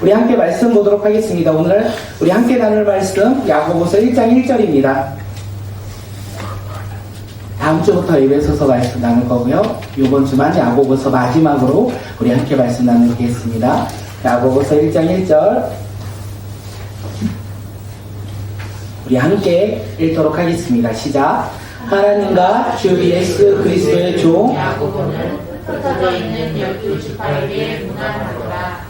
우리 함께 말씀 보도록 하겠습니다. 오늘 우리 함께 나눌 말씀 야고보서 1장 1절입니다. 다음 주부터 에베소서 말씀 나눌 거고요. 이번 주만 야고보서 마지막으로 우리 함께 말씀 나누겠습니다. 야고보서 1장 1절 우리 함께 읽도록 하겠습니다. 시작. 하나님과 주 예수 그리스도의 종 야고보는 흩어져 있는 12지파에게 문안하노라.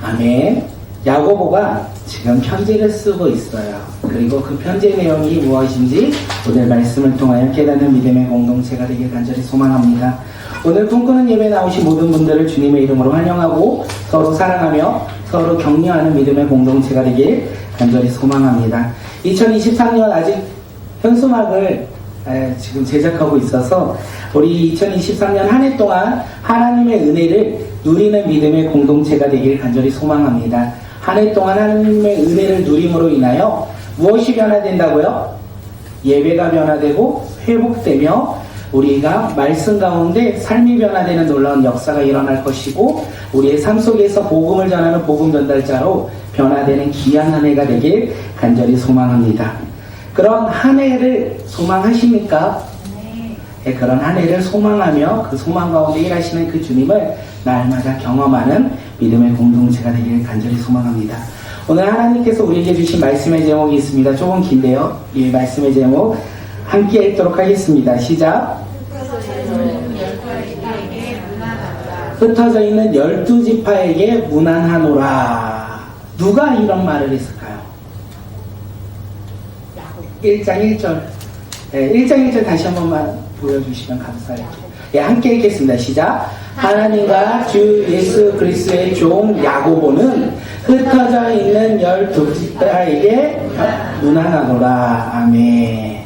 아멘. 야고보가 지금 편지를 쓰고 있어요. 그리고 그 편지의 내용이 무엇인지 오늘 말씀을 통하여 깨닫는 믿음의 공동체가 되길 간절히 소망합니다. 오늘 꿈꾸는 예배에 나오신 모든 분들을 주님의 이름으로 환영하고 서로 사랑하며 서로 격려하는 믿음의 공동체가 되길 간절히 소망합니다. 2023년 아직 현수막을 지금 제작하고 있어서 우리 2023년 한 해 동안 하나님의 은혜를 누리는 믿음의 공동체가 되길 간절히 소망합니다. 한 해 동안 하나님의 은혜를 누림으로 인하여 무엇이 변화된다고요? 예배가 변화되고 회복되며 우리가 말씀 가운데 삶이 변화되는 놀라운 역사가 일어날 것이고 우리의 삶 속에서 복음을 전하는 복음 전달자로 변화되는 귀한 한 해가 되길 간절히 소망합니다. 그런 한 해를 소망하십니까? 네, 그런 한 해를 소망하며 그 소망 가운데 일하시는 그 주님을 날마다 경험하는 믿음의 공동체가 되기를 간절히 소망합니다. 오늘 하나님께서 우리에게 주신 말씀의 제목이 있습니다. 조금 긴데요. 이 말씀의 제목 함께 읽도록 하겠습니다. 시작. 흩어져 있는 12지파에게 문안하노라. 누가 이런 말을 했을까요? 1장 1절. 네, 1장 1절 다시 한 번만 보여주시면 감사할게요. 예, 함께 읽겠습니다. 시작. 하나님과 주 예수 그리스도의 종 야고보는 흩어져 있는 12지파에게 문안하노라. 아멘.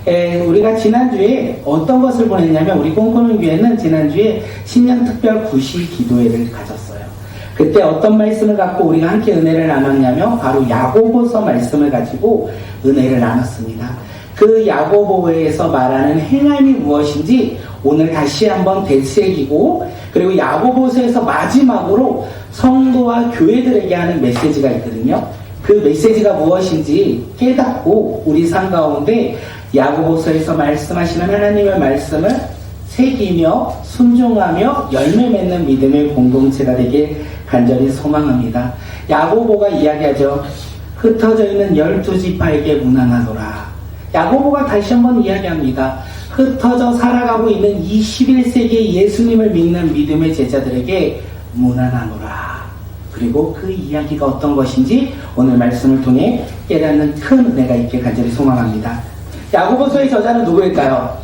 예, 우리가 지난주에 어떤 것을 보냈냐면 우리 꿈꾸는 교회는 지난주에 신년특별 구시 기도회를 가졌어요. 그때 어떤 말씀을 갖고 우리가 함께 은혜를 나눴냐면 바로 야고보서 말씀을 가지고 은혜를 나눴습니다. 그 야고보에서 말하는 행함이 무엇인지 오늘 다시 한번 되새기고 그리고 야고보서에서 마지막으로 성도와 교회들에게 하는 메시지가 있거든요. 그 메시지가 무엇인지 깨닫고 우리 삶 가운데 야고보서에서 말씀하시는 하나님의 말씀을 새기며 순종하며 열매 맺는 믿음의 공동체가 되길 간절히 소망합니다. 야고보가 이야기하죠. 흩어져 있는 12지파에게 문안하노라. 야고보가 다시 한번 이야기합니다. 흩어져 살아가고 있는 21세기의 예수님을 믿는 믿음의 제자들에게 문안하노라. 그리고 그 이야기가 어떤 것인지 오늘 말씀을 통해 깨닫는 큰 은혜가 있게 간절히 소망합니다. 야고보서의 저자는 누구일까요?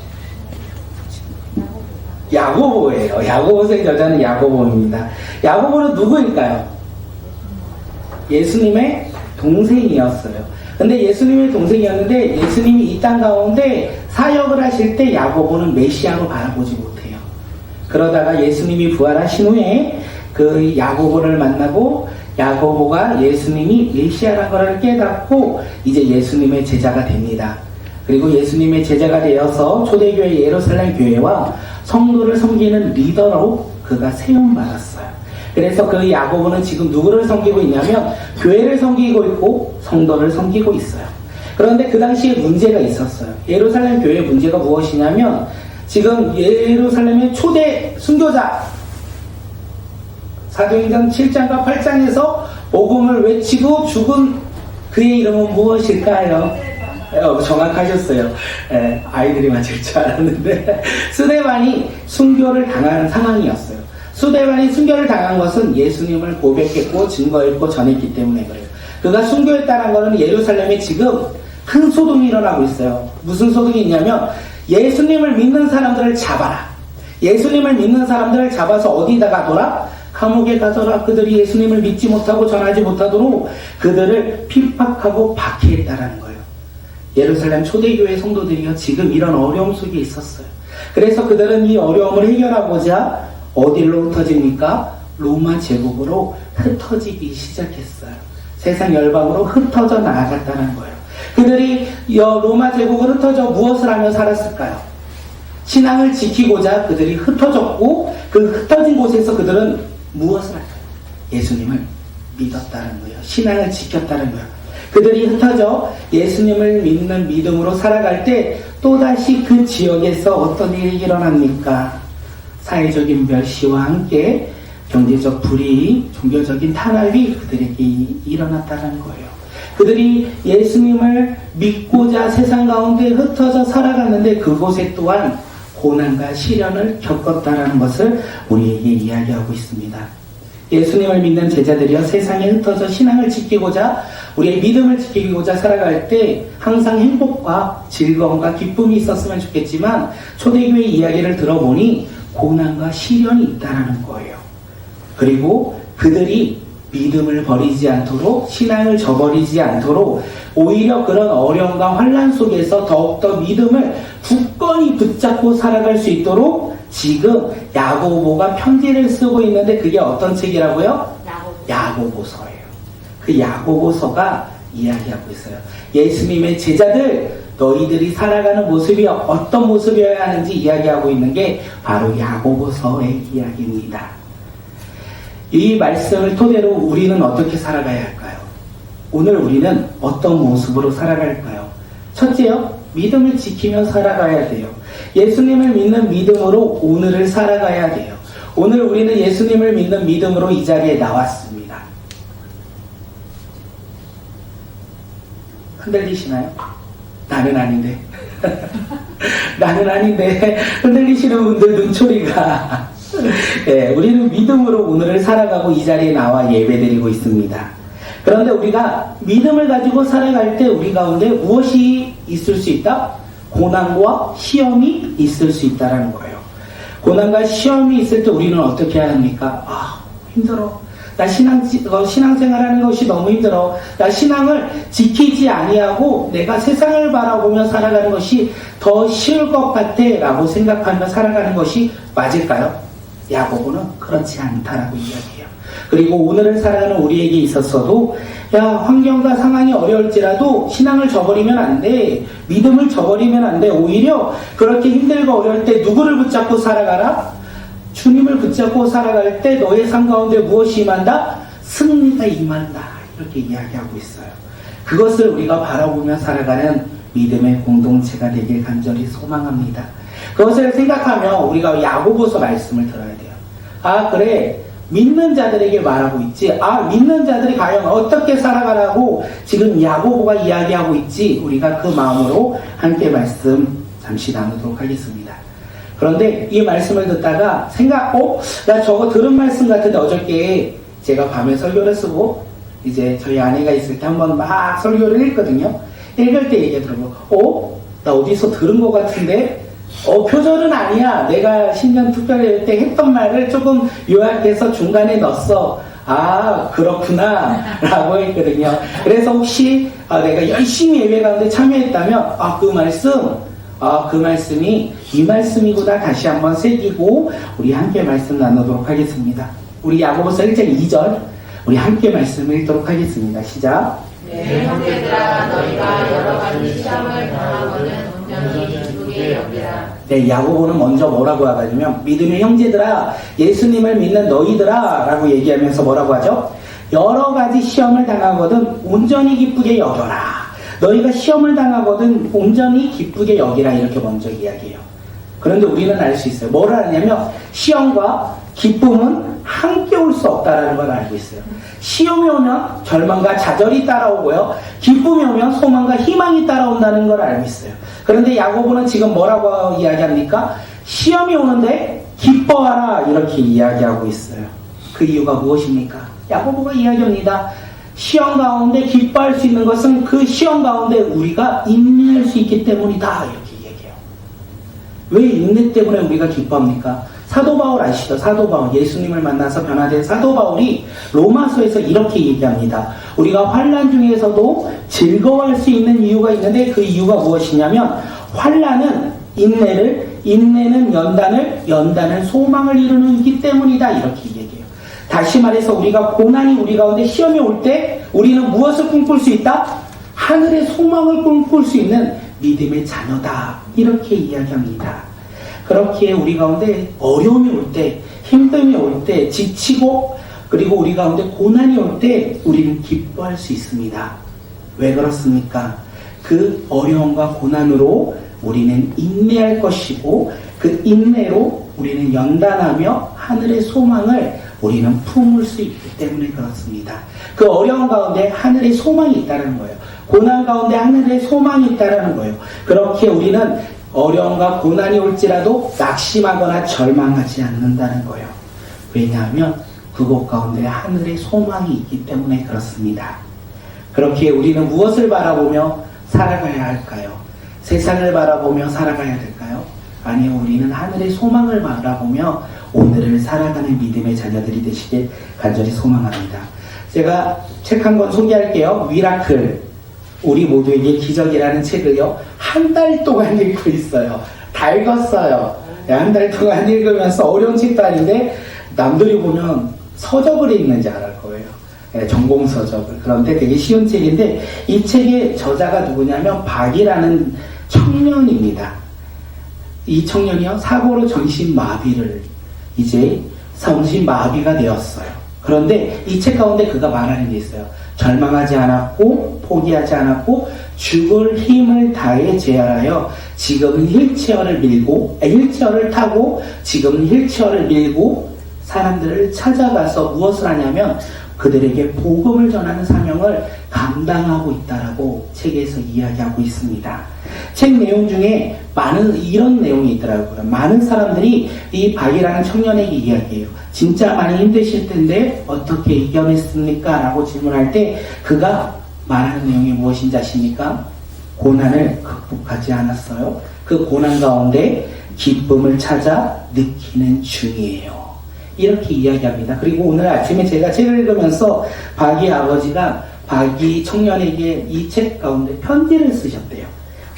야고보예요. 야고보서의 저자는 야고보입니다. 야고보는 누구일까요? 예수님의 동생이었어요. 근데 예수님의 동생이었는데 예수님이 이 땅 가운데 사역을 하실 때 야고보는 메시아로 바라보지 못해요. 그러다가 예수님이 부활하신 후에 그 야고보를 만나고 야고보가 예수님이 메시아라는 것을 깨닫고 이제 예수님의 제자가 됩니다. 그리고 예수님의 제자가 되어서 초대교회 예루살렘 교회와 성도를 섬기는 리더로 그가 세움받았어요. 그래서 그 야고보는 지금 누구를 섬기고 있냐면 교회를 섬기고 있고 성도를 섬기고 있어요. 그런데 그 당시에 문제가 있었어요. 예루살렘 교회의 문제가 무엇이냐면 지금 예루살렘의 초대 순교자 사도행전 7장과 8장에서 복음을 외치고 죽은 그의 이름은 무엇일까요? 정확하셨어요. 아이들이 맞을 줄 알았는데 스데반이 순교를 당한 상황이었어요. 스데반이 순교를 당한 것은 예수님을 고백했고 증거했고 전했기 때문에 그래요. 그가 순교했다는 것은 예루살렘에 지금 큰 소동이 일어나고 있어요. 무슨 소동이 있냐면 예수님을 믿는 사람들을 잡아라. 예수님을 믿는 사람들을 잡아서 어디다 가둬라? 감옥에 가둬라. 그들이 예수님을 믿지 못하고 전하지 못하도록 그들을 핍박하고 박해했다라는 거예요. 예루살렘 초대교회 성도들이요 지금 이런 어려움 속에 있었어요. 그래서 그들은 이 어려움을 해결하고자 어디로 흩어집니까? 로마 제국으로 흩어지기 시작했어요. 세상 열방으로 흩어져 나아갔다는 거예요. 그들이 로마 제국으로 흩어져 무엇을 하며 살았을까요? 신앙을 지키고자 그들이 흩어졌고 그 흩어진 곳에서 그들은 무엇을 할까요? 예수님을 믿었다는 거예요. 신앙을 지켰다는 거예요. 그들이 흩어져 예수님을 믿는 믿음으로 살아갈 때 또다시 그 지역에서 어떤 일이 일어납니까? 사회적인 멸시와 함께 경제적 불이익, 종교적인 탄압이 그들에게 일어났다는 거예요. 그들이 예수님을 믿고자 세상 가운데 흩어져 살아갔는데 그곳에 또한 고난과 시련을 겪었다는 것을 우리에게 이야기하고 있습니다. 예수님을 믿는 제자들이여 세상에 흩어져 신앙을 지키고자 우리의 믿음을 지키고자 살아갈 때 항상 행복과 즐거움과 기쁨이 있었으면 좋겠지만 초대교회 이야기를 들어보니 고난과 시련이 있다는 거예요. 그리고 그들이 믿음을 버리지 않도록 신앙을 저버리지 않도록 오히려 그런 어려움과 환난 속에서 더욱더 믿음을 굳건히 붙잡고 살아갈 수 있도록 지금 야고보가 편지를 쓰고 있는데 그게 어떤 책이라고요? 야고보서예요. 그 야고보서가 이야기하고 있어요. 예수님의 제자들 너희들이 살아가는 모습이 어떤 모습이어야 하는지 이야기하고 있는 게 바로 야고보서의 이야기입니다. 이 말씀을 토대로 우리는 어떻게 살아가야 할까요? 오늘 우리는 어떤 모습으로 살아갈까요? 첫째요, 믿음을 지키며 살아가야 돼요. 예수님을 믿는 믿음으로 오늘을 살아가야 돼요. 오늘 우리는 예수님을 믿는 믿음으로 이 자리에 나왔습니다. 흔들리시나요? 나는 아닌데. 나는 아닌데. 흔들리시는 분들 눈초리가. 네, 우리는 믿음으로 오늘을 살아가고 이 자리에 나와 예배드리고 있습니다. 그런데 우리가 믿음을 가지고 살아갈 때 우리 가운데 무엇이 있을 수 있다? 고난과 시험이 있을 수 있다는 거예요. 고난과 시험이 있을 때 우리는 어떻게 해야 합니까? 아, 힘들어. 나 신앙생활하는 것이 너무 힘들어. 나 신앙을 지키지 아니하고 내가 세상을 바라보며 살아가는 것이 더 쉬울 것 같아 라고 생각하며 살아가는 것이 맞을까요? 야고보는 그렇지 않다라고 이야기해요. 그리고 오늘을 살아가는 우리에게 있어서도 환경과 상황이 어려울지라도 신앙을 저버리면 안 돼. 믿음을 저버리면 안 돼. 오히려 그렇게 힘들고 어려울 때 누구를 붙잡고 살아가라? 주님을 붙잡고 살아갈 때 너의 삶 가운데 무엇이 임한다? 승리가 임한다. 이렇게 이야기하고 있어요. 그것을 우리가 바라보며 살아가는 믿음의 공동체가 되길 간절히 소망합니다. 그것을 생각하며 우리가 야고보서 말씀을 들어야 돼요. 아, 그래. 믿는 자들에게 말하고 있지. 아, 믿는 자들이 과연 어떻게 살아가라고 지금 야고보가 이야기하고 있지. 우리가 그 마음으로 함께 말씀 잠시 나누도록 하겠습니다. 그런데 이 말씀을 듣다가 나 저거 들은 말씀 같은데 어저께 제가 밤에 설교를 쓰고 이제 저희 아내가 있을 때 한번 막 설교를 읽거든요. 읽을 때 얘기 들어보고 나 어디서 들은 것 같은데 표절은 아니야. 내가 신년 특별회 때 했던 말을 조금 요약해서 중간에 넣었어. 아, 그렇구나. 라고 했거든요. 그래서 혹시 내가 열심히 예배 가운데 참여했다면 그 말씀이 이 말씀이구나 다시 한번 새기고 우리 함께 말씀 나누도록 하겠습니다. 우리 야고보서 1장 2절 우리 함께 말씀을 읽도록 하겠습니다. 시작. 내 형제들아 너희가 여러 가지 시험을 당하거든 온전히 기쁘게 여기라. 네, 야고보는 먼저 뭐라고 하냐면 믿음의 형제들아 예수님을 믿는 너희들아 라고 얘기하면서 뭐라고 하죠? 여러 가지 시험을 당하거든 온전히 기쁘게 여겨라. 너희가 시험을 당하거든 온전히 기쁘게 여기라 이렇게 먼저 이야기해요. 그런데 우리는 알 수 있어요. 뭐를 아냐면 시험과 기쁨은 함께 올 수 없다라는 걸 알고 있어요. 시험이 오면 절망과 좌절이 따라오고요. 기쁨이 오면 소망과 희망이 따라온다는 걸 알고 있어요. 그런데 야고보는 지금 뭐라고 이야기합니까? 시험이 오는데 기뻐하라 이렇게 이야기하고 있어요. 그 이유가 무엇입니까? 야고보가 이야기합니다. 시험 가운데 기뻐할 수 있는 것은 그 시험 가운데 우리가 인내할 수 있기 때문이다 이렇게 얘기해요. 왜 인내 때문에 우리가 기뻐합니까? 사도 바울 아시죠? 사도 바울, 예수님을 만나서 변화된 사도 바울이 로마서에서 이렇게 얘기합니다. 우리가 환난 중에서도 즐거워할 수 있는 이유가 있는데 그 이유가 무엇이냐면 환난은 인내는 연단은 소망을 이루기 때문이다 이렇게 얘기해요. 다시 말해서 우리가 고난이 우리 가운데 시험이 올 때 우리는 무엇을 꿈꿀 수 있다? 하늘의 소망을 꿈꿀 수 있는 믿음의 자녀다 이렇게 이야기합니다. 그렇기에 우리 가운데 어려움이 올 때, 힘듦이 올 때, 지치고 그리고 우리 가운데 고난이 올 때 우리는 기뻐할 수 있습니다. 왜 그렇습니까? 그 어려움과 고난으로 우리는 인내할 것이고 그 인내로 우리는 연단하며 하늘의 소망을 우리는 품을 수 있기 때문에 그렇습니다. 그 어려움 가운데 하늘의 소망이 있다는 거예요. 고난 가운데 하늘의 소망이 있다는 거예요. 그렇게 우리는 어려움과 고난이 올지라도 낙심하거나 절망하지 않는다는 거예요. 왜냐하면 그곳 가운데 하늘의 소망이 있기 때문에 그렇습니다. 그렇게 우리는 무엇을 바라보며 살아가야 할까요? 세상을 바라보며 살아가야 될까요? 아니요, 우리는 하늘의 소망을 바라보며 오늘을 살아가는 믿음의 자녀들이 되시길 간절히 소망합니다. 제가 책 한 권 소개할게요. 미라클, 우리 모두에게 기적이라는 책을요, 한 달 동안 읽고 있어요. 다 읽었어요. 한 달 동안 읽으면서 어려운 책도 아닌데 남들이 보면 서적을 읽는지 알 거예요. 전공 서적을. 그런데 되게 쉬운 책인데 이 책의 저자가 누구냐면 박이라는 청년입니다. 이 청년이요, 사고로 정신마비를 이제 정신마비가 되었어요. 그런데 이 책 가운데 그가 말하는 게 있어요. 절망하지 않았고 포기하지 않았고 죽을 힘을 다해 재활하여 지금은 휠체어를 타고 지금은 휠체어를 밀고 사람들을 찾아가서 무엇을 하냐면 그들에게 복음을 전하는 사명을 감당하고 있다라고 책에서 이야기하고 있습니다. 책 내용 중에 이런 내용이 있더라고요. 많은 사람들이 이 박이라는 청년에게 이야기해요. 진짜 많이 힘드실 텐데 어떻게 이겨냈습니까? 라고 질문할 때 그가 말하는 내용이 무엇인지 아십니까? 고난을 극복하지 않았어요. 그 고난 가운데 기쁨을 찾아 느끼는 중이에요. 이렇게 이야기합니다. 그리고 오늘 아침에 제가 책을 읽으면서 박이 아버지가 박이 청년에게 이 책 가운데 편지를 쓰셨대요.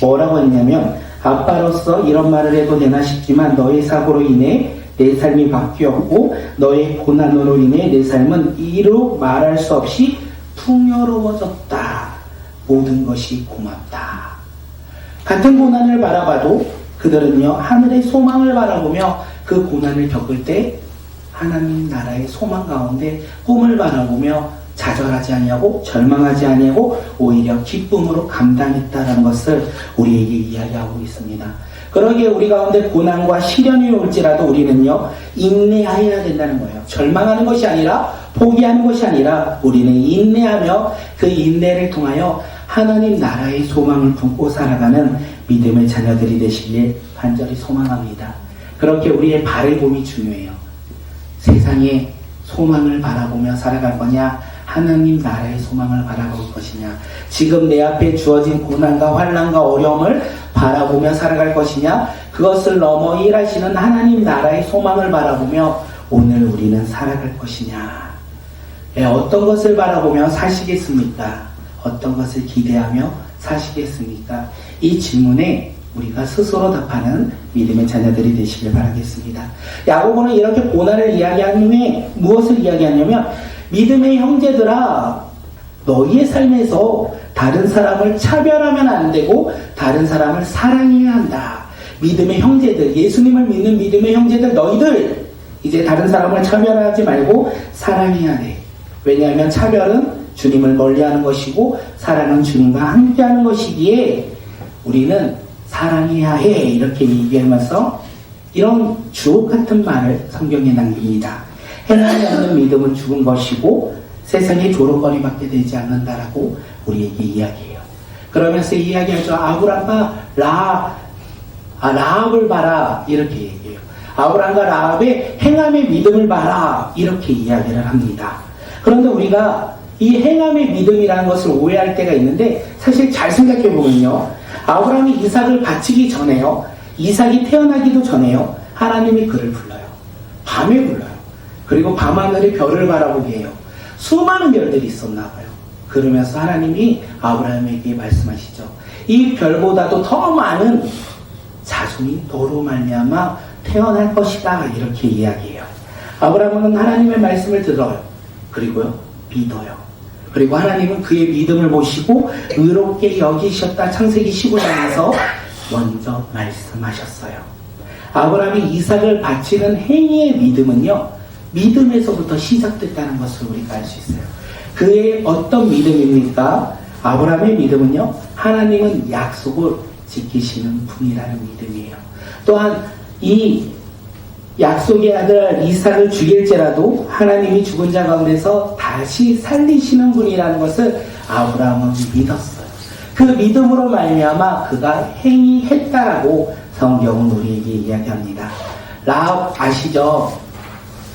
뭐라고 했냐면, 아빠로서 이런 말을 해도 되나 싶지만 너의 사고로 인해 내 삶이 바뀌었고 너의 고난으로 인해 내 삶은 이루 말할 수 없이 풍요로워졌다. 모든 것이 고맙다. 같은 고난을 바라봐도 그들은요, 하늘의 소망을 바라보며 그 고난을 겪을 때 하나님 나라의 소망 가운데 꿈을 바라보며 좌절하지 아니하고 절망하지 아니하고 오히려 기쁨으로 감당했다는 것을 우리에게 이야기하고 있습니다. 그러기에 우리 가운데 고난과 시련이 올지라도 우리는요, 인내해야 된다는 거예요. 절망하는 것이 아니라 포기하는 것이 아니라 우리는 인내하며 그 인내를 통하여 하나님 나라의 소망을 품고 살아가는 믿음의 자녀들이 되시길 간절히 소망합니다. 그렇게 우리의 바라봄이 중요해요. 세상의 소망을 바라보며 살아갈 거냐, 하나님 나라의 소망을 바라볼 것이냐, 지금 내 앞에 주어진 고난과 환난과 어려움을 바라보며 살아갈 것이냐, 그것을 넘어 일하시는 하나님 나라의 소망을 바라보며 오늘 우리는 살아갈 것이냐. 어떤 것을 바라보며 사시겠습니까? 어떤 것을 기대하며 사시겠습니까? 이 질문에 우리가 스스로 답하는 믿음의 자녀들이 되시길 바라겠습니다. 야고보는 이렇게 고난을 이야기한 후에 무엇을 이야기하냐면, 믿음의 형제들아, 너희의 삶에서 다른 사람을 차별하면 안 되고 다른 사람을 사랑해야 한다. 믿음의 형제들, 예수님을 믿는 믿음의 형제들, 너희들 이제 다른 사람을 차별하지 말고 사랑해야 돼. 왜냐하면 차별은 주님을 멀리하는 것이고 사랑은 주님과 함께하는 것이기에 우리는 사랑해야 해. 이렇게 얘기하면서 이런 주옥 같은 말을 성경에 남깁니다. 행함이 없는 믿음은 죽은 것이고 세상에 조롱거리밖에 되지 않는다라고 우리에게 이야기해요. 그러면서 이야기하죠. 아브람과 라합을 봐라. 이렇게 얘기해요. 아브람과 라합의 행함의 믿음을 봐라. 이렇게 이야기를 합니다. 그런데 우리가 이 행함의 믿음이라는 것을 오해할 때가 있는데, 사실 잘 생각해보면요, 아브라함이 이삭을 바치기 전에요, 이삭이 태어나기도 전에요, 하나님이 그를 불러요. 밤에 불러요. 그리고 밤하늘의 별을 바라보게 해요. 수많은 별들이 있었나 봐요. 그러면서 하나님이 아브라함에게 말씀하시죠. 이 별보다도 더 많은 자손이 너로 말미암아 태어날 것이다. 이렇게 이야기해요. 아브라함은 하나님의 말씀을 들어요. 그리고요, 믿어요. 그리고 하나님은 그의 믿음을 보시고 의롭게 여기셨다. 창세기 15장에서 먼저 말씀하셨어요. 아브라함이 이삭을 바치는 행위의 믿음은요, 믿음에서부터 시작됐다는 것을 우리가 알 수 있어요. 그의 어떤 믿음입니까? 아브라함의 믿음은요, 하나님은 약속을 지키시는 분이라는 믿음이에요. 또한 이 약속의 아들 이삭을 죽일지라도 하나님이 죽은 자 가운데서 다시 살리시는 분이라는 것을 아브라함은 믿었어요. 그 믿음으로 말미암아 그가 행위했다라고 성경은 우리에게 이야기합니다. 라합 아시죠?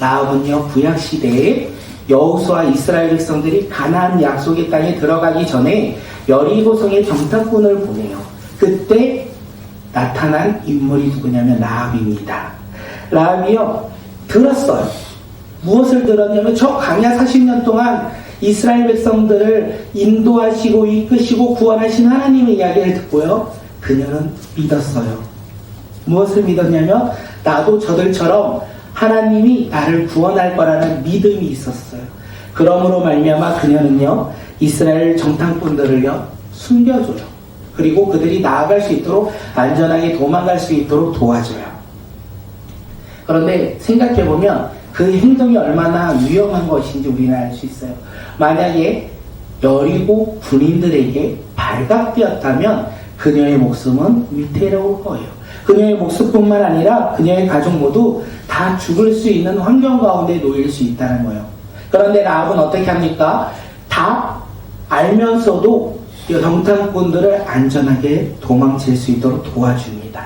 라합은요, 구약시대에 여호수아 이스라엘 백성들이 가나안 약속의 땅에 들어가기 전에 여리고성에 정탐꾼을 보내요. 그때 나타난 인물이 누구냐면 라합입니다. 라합이요, 들었어요. 무엇을 들었냐면 저 광야 40년 동안 이스라엘 백성들을 인도하시고 이끄시고 구원하신 하나님의 이야기를 듣고요, 그녀는 믿었어요. 무엇을 믿었냐면 나도 저들처럼 하나님이 나를 구원할 거라는 믿음이 있었어요. 그러므로 말미암아 그녀는요, 이스라엘 정탐꾼들을요, 숨겨줘요. 그리고 그들이 나아갈 수 있도록, 안전하게 도망갈 수 있도록 도와줘요. 그런데 생각해보면 그 행동이 얼마나 위험한 것인지 우리는 알 수 있어요. 만약에 여리고 군인들에게 발각되었다면 그녀의 목숨은 위태로울 거예요. 그녀의 목숨뿐만 아니라 그녀의 가족 모두 다 죽을 수 있는 환경 가운데 놓일 수 있다는 거예요. 그런데 라합은 어떻게 합니까? 다 알면서도 정탐꾼들을 안전하게 도망칠 수 있도록 도와줍니다.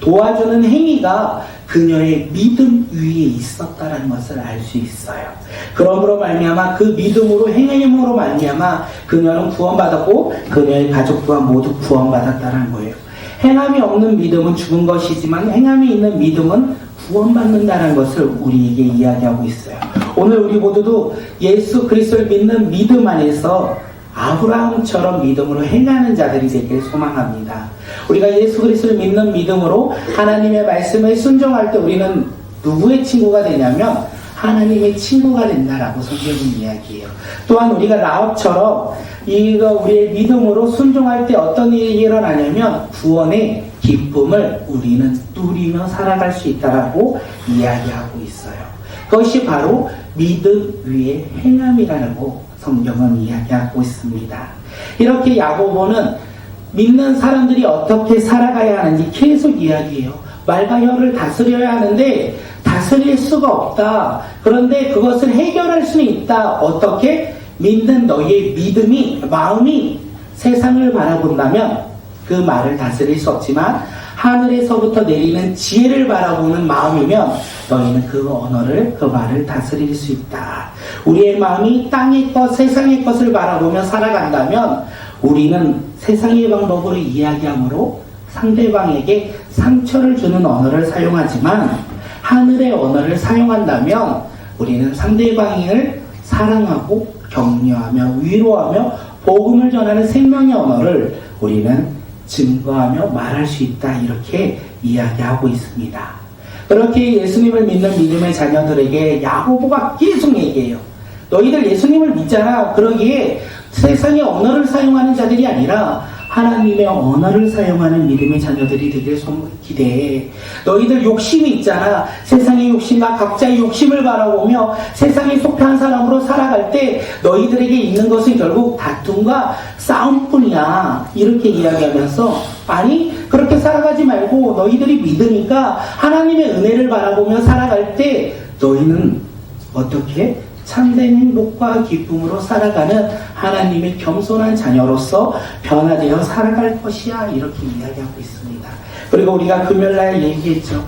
도와주는 행위가 그녀의 믿음 위에 있었다는 것을 알 수 있어요. 그러므로 말미암아 그 믿음으로 행함으로 말미암아 그녀는 구원받았고 그녀의 가족 또한 모두 구원받았다는 거예요. 행함이 없는 믿음은 죽은 것이지만 행함이 있는 믿음은 구원받는다는 것을 우리에게 이야기하고 있어요. 오늘 우리 모두도 예수 그리스도를 믿는 믿음 안에서 아브라함처럼 믿음으로 행하는 자들이 되길 소망합니다. 우리가 예수 그리스도를 믿는 믿음으로 하나님의 말씀에 순종할 때 우리는 누구의 친구가 되냐면 하나님의 친구가 된다라고 성경은 이야기해요. 또한 우리가 라합처럼 우리의 믿음으로 순종할 때 어떤 일이 일어나냐면 구원의 기쁨을 우리는 누리며 살아갈 수 있다라고 이야기하고 있어요. 그것이 바로 믿음 위에 행함이라고 성경은 이야기하고 있습니다. 이렇게 야고보는 믿는 사람들이 어떻게 살아가야 하는지 계속 이야기해요. 말과 혀를 다스려야 하는데 다스릴 수가 없다. 그런데 그것을 해결할 수는 있다. 어떻게? 믿는 너희의 마음이 세상을 바라본다면 그 말을 다스릴 수 없지만 하늘에서부터 내리는 지혜를 바라보는 마음이면 너희는 그 말을 다스릴 수 있다. 우리의 마음이 땅의 것, 세상의 것을 바라보며 살아간다면 우리는 세상의 방법으로 이야기하므로 상대방에게 상처를 주는 언어를 사용하지만 하늘의 언어를 사용한다면 우리는 상대방을 사랑하고 격려하며 위로하며 복음을 전하는 생명의 언어를 우리는 증거하며 말할 수 있다. 이렇게 이야기하고 있습니다. 그렇게 예수님을 믿는 믿음의 자녀들에게 야고보가 계속 얘기해요. 너희들 예수님을 믿잖아. 그러기에 세상의 언어를 사용하는 자들이 아니라 하나님의 언어를 사용하는 믿음의 자녀들이 되길 기대해. 너희들 욕심이 있잖아. 세상의 욕심과 각자의 욕심을 바라보며 세상에 속한 사람으로 살아갈 때 너희들에게 있는 것은 결국 다툼과 싸움뿐이야. 이렇게 이야기하면서 아니 그렇게 살아가지 말고 너희들이 믿으니까 하나님의 은혜를 바라보며 살아갈 때 너희는 어떻게? 참된 행복과 기쁨으로 살아가는 하나님의 겸손한 자녀로서 변화되어 살아갈 것이야. 이렇게 이야기하고 있습니다. 그리고 우리가 금요일날 얘기했죠.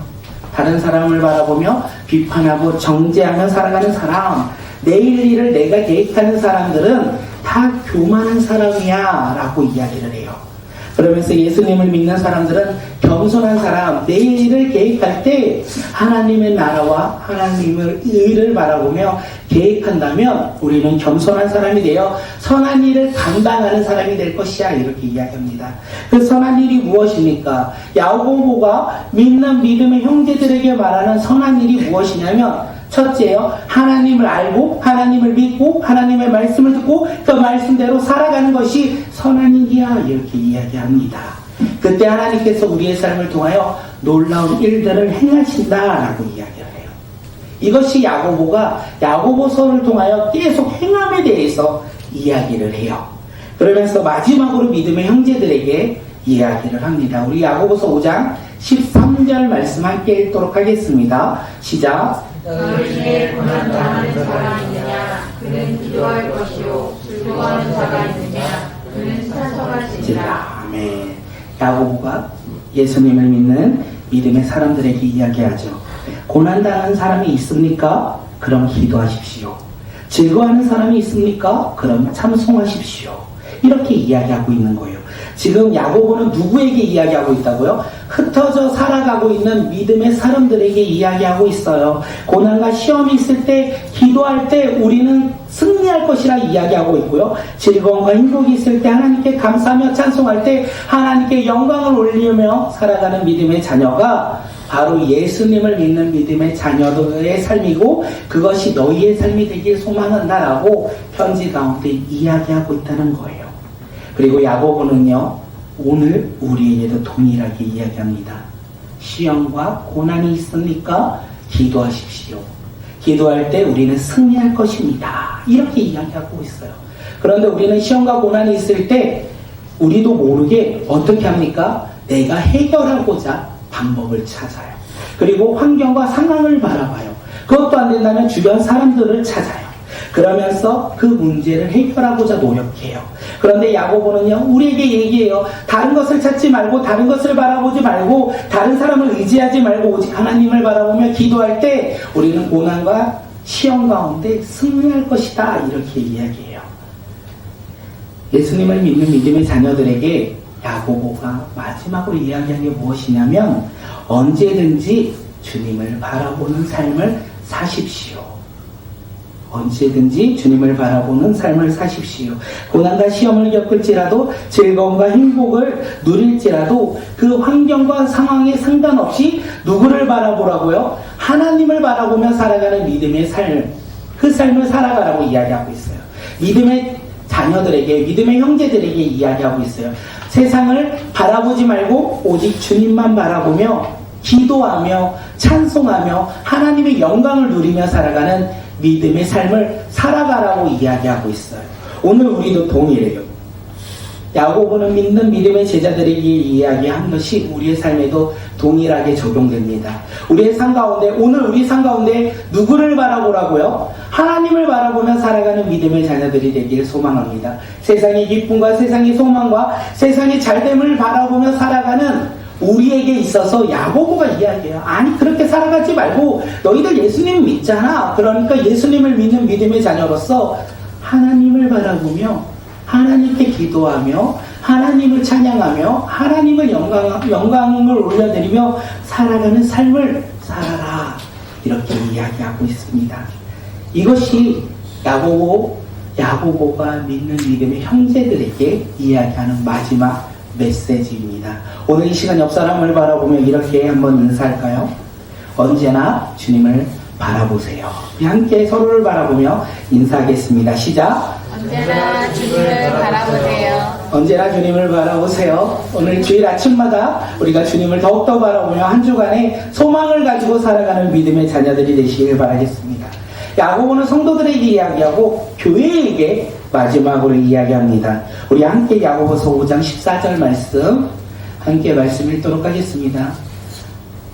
다른 사람을 바라보며 비판하고 정죄하며 살아가는 사람, 내일 일을 내가 계획하는 사람들은 다 교만한 사람이야 라고 이야기를 해요. 그러면서 예수님을 믿는 사람들은 겸손한 사람, 내일을 계획할 때 하나님의 나라와 하나님의 의를 바라보며 계획한다면 우리는 겸손한 사람이 되어 선한 일을 감당하는 사람이 될 것이야. 이렇게 이야기합니다. 그 선한 일이 무엇입니까? 야고보가 믿는 믿음의 형제들에게 말하는 선한 일이 무엇이냐면 첫째요, 하나님을 알고 하나님을 믿고 하나님의 말씀을 듣고 그 말씀대로 살아가는 것이 선한 일이야. 이렇게 이야기합니다. 그때 하나님께서 우리의 삶을 통하여 놀라운 일들을 행하신다라고 이야기를 해요. 이것이 야고보가 야고보서를 통하여 계속 행함에 대해서 이야기를 해요. 그러면서 마지막으로 믿음의 형제들에게 이야기를 합니다. 우리 야고보서 5장 13절 말씀 함께 읽도록 하겠습니다. 시작. 너희 중에 고난당하는 자가 있느냐? 그는 기도할 것이요. 즐거워하는 자가 있느냐? 그는 찬송할지니라. 아멘. 야고보가 예수님을 믿는 믿음의 사람들에게 이야기하죠. 고난당하는 사람이 있습니까? 그럼 기도하십시오. 즐거워하는 사람이 있습니까? 그럼 찬송하십시오. 이렇게 이야기하고 있는 거예요. 지금 야고보는 누구에게 이야기하고 있다고요? 흩어져 살아가고 있는 믿음의 사람들에게 이야기하고 있어요. 고난과 시험이 있을 때, 기도할 때 우리는 승리할 것이라 이야기하고 있고요. 즐거움과 행복이 있을 때 하나님께 감사하며 찬송할 때 하나님께 영광을 올리며 살아가는 믿음의 자녀가 바로 예수님을 믿는 믿음의 자녀들의 삶이고, 그것이 너희의 삶이 되길 소망한다라고 편지 가운데 이야기하고 있다는 거예요. 그리고 야고보는요, 오늘 우리에게도 동일하게 이야기합니다. 시험과 고난이 있습니까? 기도하십시오. 기도할 때 우리는 승리할 것입니다. 이렇게 이야기하고 있어요. 그런데 우리는 시험과 고난이 있을 때 우리도 모르게 어떻게 합니까? 내가 해결하고자 방법을 찾아요. 그리고 환경과 상황을 바라봐요. 그것도 안 된다면 주변 사람들을 찾아요. 그러면서 그 문제를 해결하고자 노력해요. 그런데 야고보는요, 우리에게 얘기해요. 다른 것을 찾지 말고, 다른 것을 바라보지 말고, 다른 사람을 의지하지 말고 오직 하나님을 바라보며 기도할 때 우리는 고난과 시험 가운데 승리할 것이다. 이렇게 이야기해요. 예수님을 믿는 믿음의 자녀들에게 야고보가 마지막으로 이야기한 게 무엇이냐면, 언제든지 주님을 바라보는 삶을 사십시오. 언제든지 주님을 바라보는 삶을 사십시오. 고난과 시험을 겪을지라도, 즐거움과 행복을 누릴지라도 그 환경과 상황에 상관없이 누구를 바라보라고요? 하나님을 바라보며 살아가는 믿음의 삶, 그 삶을 살아가라고 이야기하고 있어요. 믿음의 자녀들에게, 믿음의 형제들에게 이야기하고 있어요. 세상을 바라보지 말고 오직 주님만 바라보며 기도하며 찬송하며 하나님의 영광을 누리며 살아가는 믿음의 삶을 살아가라고 이야기하고 있어요. 오늘 우리도 동일해요. 야고보는 믿는 믿음의 제자들에게 이야기한 것이 우리의 삶에도 동일하게 적용됩니다. 우리의 삶 가운데, 오늘 우리 삶 가운데 누구를 바라보라고요? 하나님을 바라보며 살아가는 믿음의 자녀들이 되기를 소망합니다. 세상의 기쁨과 세상의 소망과 세상의 잘됨을 바라보며 살아가는 우리에게 있어서 야고보가 이야기해요. 아니, 그렇게 살아가지 말고 너희들 예수님 믿잖아. 그러니까 예수님을 믿는 믿음의 자녀로서 하나님을 바라보며 하나님께 기도하며 하나님을 찬양하며 하나님을 영광을 올려드리며 살아가는 삶을 살아라. 이렇게 이야기하고 있습니다. 이것이 야고보가 믿는 믿음의 형제들에게 이야기하는 마지막 메시지입니다. 오늘 이 시간 옆 사람을 바라보며 이렇게 한번 인사할까요? 언제나 주님을 바라보세요. 함께 서로를 바라보며 인사하겠습니다. 시작. 언제나 주님을 바라보세요. 언제나 주님을 바라보세요. 오늘 주일 아침마다 우리가 주님을 더욱더 바라보며 한 주간의 소망을 가지고 살아가는 믿음의 자녀들이 되시길 바라겠습니다. 야고보는 성도들에게 이야기하고 교회에게 마지막으로 이야기합니다. 우리 함께 야고보서 5장 14절 말씀 함께 말씀 읽도록 하겠습니다.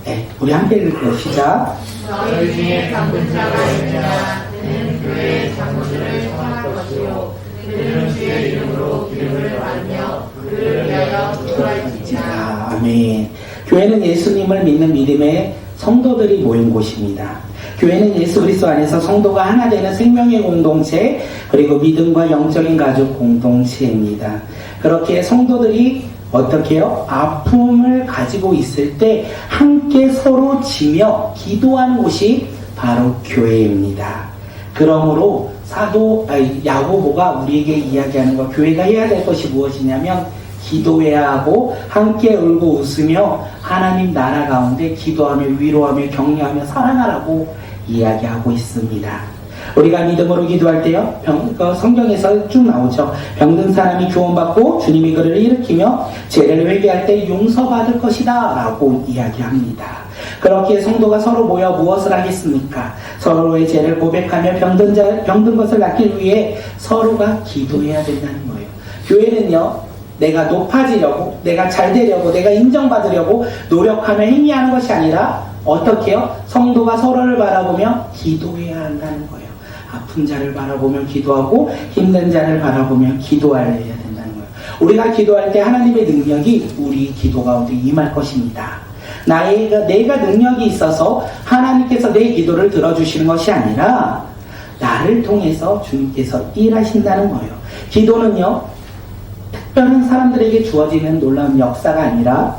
네, 우리 함께 읽을게요. 시작. 너희 중에 강군 자가 있느냐? 그는 교회의 장로들을 청할 것이요. 그는 주의 이름으로 기름을 받으며 그를 위하여 기도할지니라. 아멘. 교회는 예수님을 믿는 믿음의 성도들이 모인 곳입니다. 교회는 예수 그리스도 안에서 성도가 하나 되는 생명의 공동체, 그리고 믿음과 영적인 가족 공동체입니다. 그렇게 성도들이 어떻게 해요? 아픔을 가지고 있을 때 함께 서로 지며 기도하는 곳이 바로 교회입니다. 그러므로 야고보가 우리에게 이야기하는 것, 교회가 해야 될 것이 무엇이냐면 기도해야 하고 함께 울고 웃으며 하나님 나라 가운데 기도하며 위로하며 격려하며 사랑하라고 이야기하고 있습니다. 우리가 믿음으로 기도할 때요, 성경에서 쭉 나오죠. 병든 사람이 구원받고 주님이 그를 일으키며 죄를 회개할 때 용서받을 것이다 라고 이야기합니다. 그렇기에 성도가 서로 모여 무엇을 하겠습니까? 서로의 죄를 고백하며 병든 것을 낫기 위해 서로가 기도해야 된다는 거예요. 교회는요, 내가 높아지려고, 내가 잘 되려고, 내가 인정받으려고 노력하며 행위하는 것이 아니라 어떻게 해요? 성도가 서로를 바라보며 기도해야 한다는 거예요. 아픈 자를 바라보며 기도하고 힘든 자를 바라보며 기도해야 된다는 거예요. 우리가 기도할 때 하나님의 능력이 우리 기도 가운데 임할 것입니다. 내가 능력이 있어서 하나님께서 내 기도를 들어주시는 것이 아니라 나를 통해서 주님께서 일하신다는 거예요. 기도는요, 특별한 사람들에게 주어지는 놀라운 역사가 아니라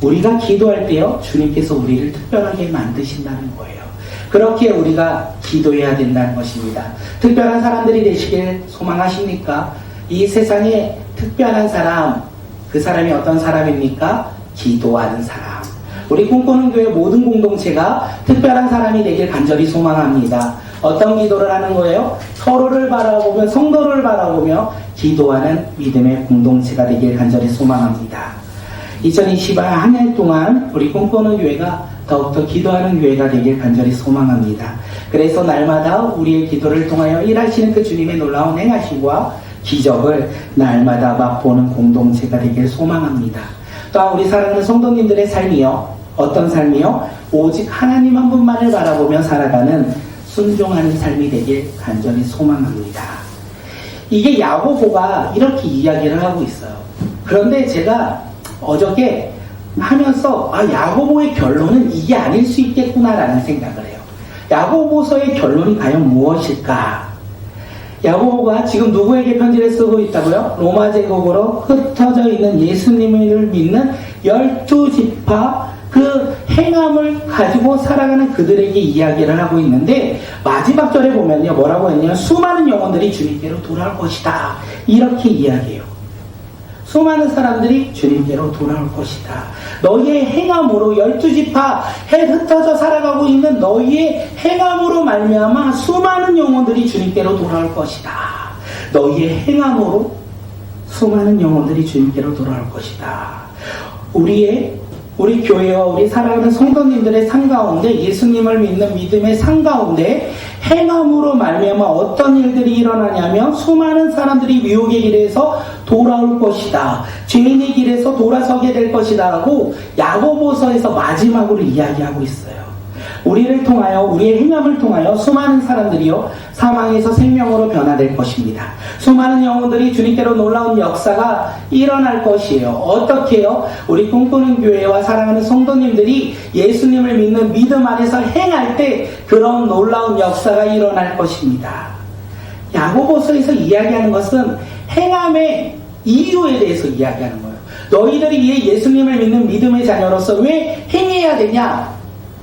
우리가 기도할 때요, 주님께서 우리를 특별하게 만드신다는 거예요. 그렇게 우리가 기도해야 된다는 것입니다. 특별한 사람들이 되시길 소망하십니까? 이 세상에 특별한 사람, 그 사람이 어떤 사람입니까? 기도하는 사람. 우리 꿈꾸는 교회 모든 공동체가 특별한 사람이 되길 간절히 소망합니다. 어떤 기도를 하는 거예요? 서로를 바라보며, 성도를 바라보며 기도하는 믿음의 공동체가 되길 간절히 소망합니다. 2020년 한 해 동안 우리 꿈꾸는 교회가 더욱더 기도하는 교회가 되길 간절히 소망합니다. 그래서 날마다 우리의 기도를 통하여 일하시는 그 주님의 놀라운 행하심과 기적을 날마다 맛보는 공동체가 되길 소망합니다. 또한 우리 사랑하는 성도님들의 삶이요, 어떤 삶이요? 오직 하나님 한 분만을 바라보며 살아가는 순종하는 삶이 되길 간절히 소망합니다. 이게 야고보가 이렇게 이야기를 하고 있어요. 그런데 제가 어저께 하면서 야고보의 결론은 이게 아닐 수 있겠구나라는 생각을 해요. 야고보서의 결론이 과연 무엇일까? 야고보가 지금 누구에게 편지를 쓰고 있다고요? 로마 제국으로 흩어져 있는 예수님을 믿는 12지파 그 행함을 가지고 살아가는 그들에게 이야기를 하고 있는데, 마지막 절에 보면요, 뭐라고 했냐면 수많은 영혼들이 주님께로 돌아올 것이다, 이렇게 이야기해요. 수많은 사람들이 주님께로 돌아올 것이다. 너희의 행함으로 12지파 흩어져 살아가고 있는 너희의 행함으로 말미암아 수많은 영혼들이 주님께로 돌아올 것이다. 너희의 행함으로 수많은 영혼들이 주님께로 돌아올 것이다. 우리 교회와 우리 사랑하는 성도님들의 삶 가운데, 예수님을 믿는 믿음의 삶 가운데 행함으로 말미암아 어떤 일들이 일어나냐면 수많은 사람들이 미혹의 길에서 돌아올 것이다, 죄인의 길에서 돌아서게 될 것이다 하고 야고보서에서 마지막으로 이야기하고 있어요. 우리를 통하여, 우리의 행함을 통하여 수많은 사람들이요, 사망에서 생명으로 변화될 것입니다. 수많은 영혼들이 주님께로 놀라운 역사가 일어날 것이에요. 어떻게요? 우리 꿈꾸는 교회와 사랑하는 성도님들이 예수님을 믿는 믿음 안에서 행할 때 그런 놀라운 역사가 일어날 것입니다. 야고보서에서 이야기하는 것은 행함의 이유에 대해서 이야기하는 거예요. 너희들이 예수님을 믿는 믿음의 자녀로서 왜 행해야 되냐?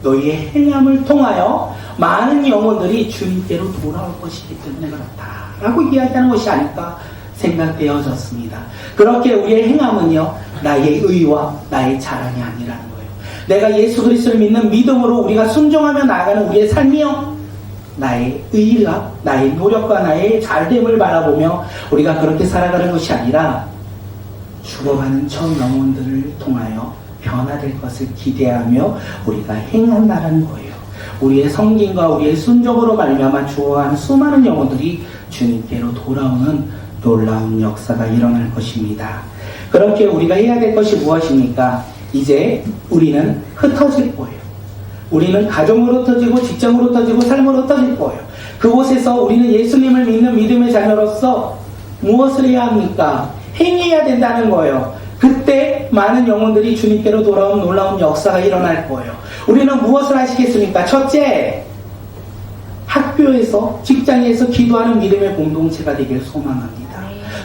너희의 행함을 통하여 많은 영혼들이 주님께로 돌아올 것이기 때문에 그렇다 라고 이야기하는 것이 아닐까 생각되어졌습니다. 그렇게 우리의 행함은요, 나의 의와 나의 자랑이 아니라는 거예요. 내가 예수 그리스도를 믿는 믿음으로 우리가 순종하며 나아가는 우리의 삶이요, 나의 의가, 나의 노력과 나의 잘됨을 바라보며 우리가 그렇게 살아가는 것이 아니라 죽어가는 저 영혼들을 통하여 변화될 것을 기대하며 우리가 행한다는 거예요. 우리의 성김과 우리의 순종으로 말미암아 죽어가는 수많은 영혼들이 주님께로 돌아오는 놀라운 역사가 일어날 것입니다. 그렇게 우리가 해야 될 것이 무엇입니까? 이제 우리는 흩어질 거예요. 우리는 가정으로 흩어지고 직장으로 흩어지고 삶으로 흩어질 거예요. 그곳에서 우리는 예수님을 믿는 믿음의 자녀로서 무엇을 해야 합니까? 행해야 된다는 거예요. 그때 많은 영혼들이 주님께로 돌아온 놀라운 역사가 일어날 거예요. 우리는 무엇을 하시겠습니까? 첫째, 학교에서, 직장에서 기도하는 믿음의 공동체가 되길 소망합니다.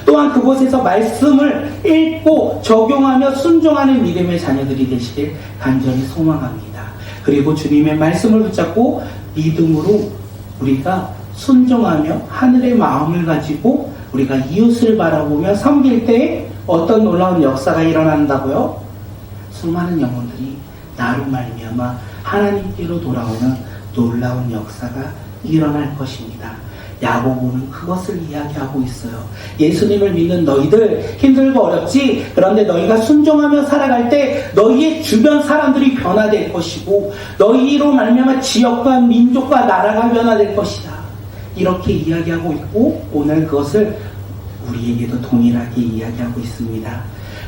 또한 그곳에서 말씀을 읽고 적용하며 순종하는 믿음의 자녀들이 되시길 간절히 소망합니다. 그리고 주님의 말씀을 붙잡고 믿음으로 우리가 순종하며 하늘의 마음을 가지고 우리가 이웃을 바라보며 섬길 때 어떤 놀라운 역사가 일어난다고요? 수많은 영혼들이 나로 말미암아 하나님께로 돌아오는 놀라운 역사가 일어날 것입니다. 야고보는 그것을 이야기하고 있어요. 예수님을 믿는 너희들 힘들고 어렵지. 그런데 너희가 순종하며 살아갈 때 너희의 주변 사람들이 변화될 것이고 너희로 말미암아 지역과 민족과 나라가 변화될 것이다. 이렇게 이야기하고 있고 오늘 그것을 우리에게도 동일하게 이야기하고 있습니다.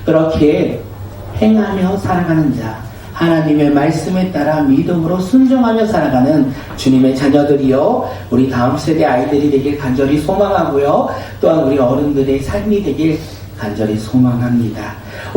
그렇게 행하며 살아가는 자, 하나님의 말씀에 따라 믿음으로 순종하며 살아가는 주님의 자녀들이요, 우리 다음 세대 아이들이 되길 간절히 소망하고요, 또한 우리 어른들의 삶이 되길 간절히 소망합니다.